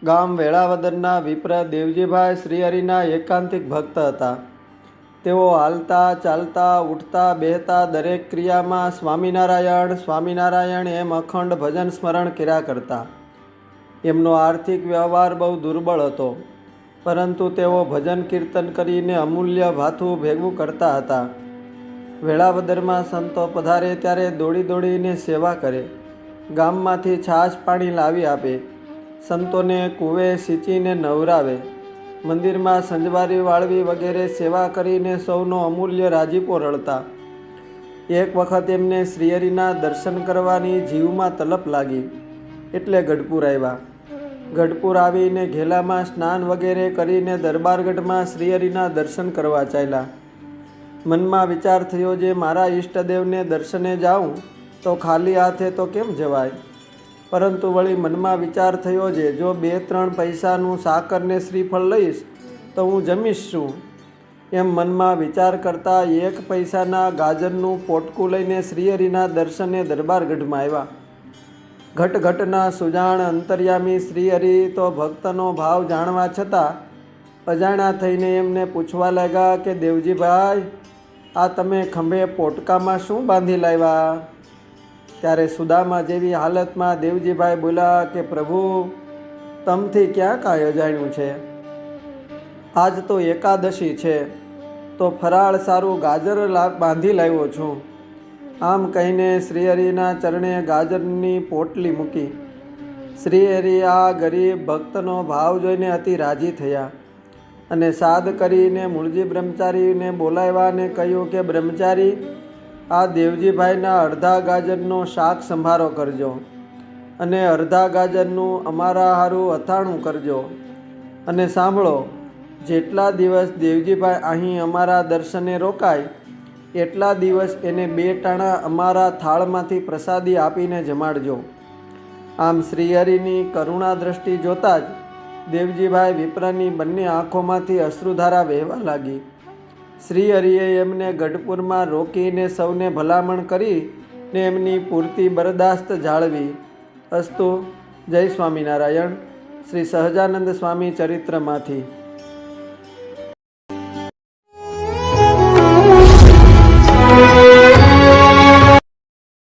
ગામ વેળાવદરના વિપ્ર દેવજીભાઈ શ્રીહરિના એકાંતિક ભક્ત હતા. તેઓ હાલતા ચાલતા ઉઠતા બેહતા દરેક ક્રિયામાં સ્વામિનારાયણ સ્વામિનારાયણ એમ અખંડ ભજન સ્મરણ કર્યા કરતા. એમનો આર્થિક વ્યવહાર બહુ દુર્બળ હતો, પરંતુ તેઓ ભજન કીર્તન કરીને અમૂલ્ય ભાથું ભેગું કરતા હતા. વેળાવદરમાં સંતો પધારે ત્યારે દોડી દોડીને સેવા કરે, ગામમાંથી છાશ પાણી લાવી આપે, સંતોને કૂવે સિંચીને નવરાવે, મંદિરમાં સંજવારી વાળવી વગેરે સેવા કરીને સૌનો અમૂલ્ય રાજીપો રળતા. એક વખત એમને શ્રીહરિના દર્શન કરવાની જીવમાં તલપ લાગી, એટલે ગઢપુર આવ્યા. ગઢપુર આવીને ઘેલામાં સ્નાન વગેરે કરીને દરબારગઢમાં શ્રીહરિના દર્શન કરવા ચાલ્યા. મનમાં વિચાર થયો, જે મારા ઈષ્ટદેવને દર્શને જાઉં તો ખાલી હાથે તો કેમ જવાય? પરંતુ વળી મનમાં વિચાર થયો, જે જો 2-3 પૈસાનું સાકરને શ્રીફળ લઈશ તો હું જમીશ શું? એમ મનમાં વિચાર કરતા 1 પૈસાના ગાજરનું પોટકું લઈને શ્રીહરિના દર્શને દરબારગઢમાં આવ્યા. ઘટઘટના સુજાણ અંતર્યામી શ્રીહરિ તો ભક્તનો ભાવ જાણવા છતાં અજાણ્યા થઈને એમને પૂછવા લાગ્યા કે દેવજીભાઈ, આ તમે ખંભે પોટકામાં શું બાંધી લાવ્યા? ત્યારે સુદામા જેવી હાલતમાં દેવજીભાઈ બોલ્યા કે પ્રભુ, તમથી ક્યાં કાંઈ અજાણ્યું છે? આજ તો એકાદશી છે, તો ફરાળ સારું ગાજર બાંધી લાવ્યો છું. આમ કહીને શ્રીહરિના ચરણે ગાજરની પોટલી મૂકી. શ્રીહરિ આ ગરીબ ભક્તનો ભાવ જોઈને અતિ રાજી થયા અને સાદ કરીને મૂળજી બ્રહ્મચારીને બોલાવ્યા અને કહ્યું કે બ્રહ્મચારી, આ દેવજીભાઈના અડધા ગાજરનો શાક સંભારો કરજો અને અડધા ગાજરનું અમારા હારું અથાણું કરજો. અને સાંભળો, જેટલા દિવસ દેવજીભાઈ અહીં અમારા દર્શને રોકાય એટલા દિવસ એને 2 ટાણા અમારા થાળમાંથી પ્રસાદી આપીને જમાડજો. આમ શ્રીહરિની કરુણા દ્રષ્ટિ જોતાં જ દેવજીભાઈ વિપ્રની બંને આંખોમાંથી અશ્રુધારા વહેવા લાગી. શ્રીહરિએ એમને ગઢપુરમાં રોકીને સૌને ભલામણ કરીને એમની પૂરતી બરદાસ્ત જાળવી. અસ્તુ. જય સ્વામિનારાયણ. શ્રી સહજાનંદ સ્વામી ચરિત્રમાંથી.